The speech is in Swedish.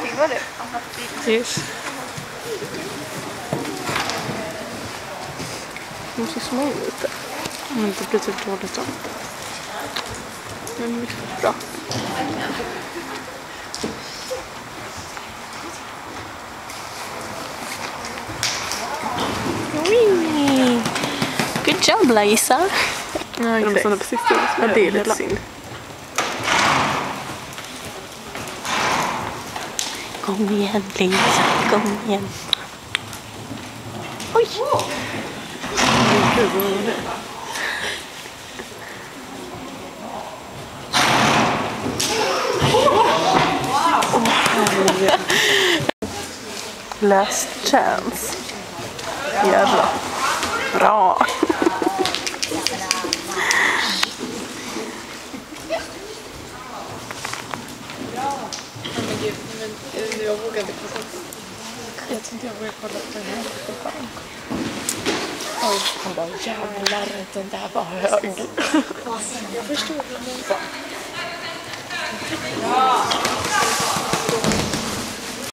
Filmar du? Yes. Jag måste små lite. Men det blir typ dåligt då. Men det blir bra. Wee! Good job, Lisa. Ja, De stannar på sista. Ja, det är lite synd. Kom igen, Lisa. Kom igen. Oj! Last chance. Jävlar. Bra. Men jag vågade kolla. Jag tänkte jag vågade kolla på den här. Oj, han bara jävlar, den där var hög. Jag förstår vad man bara.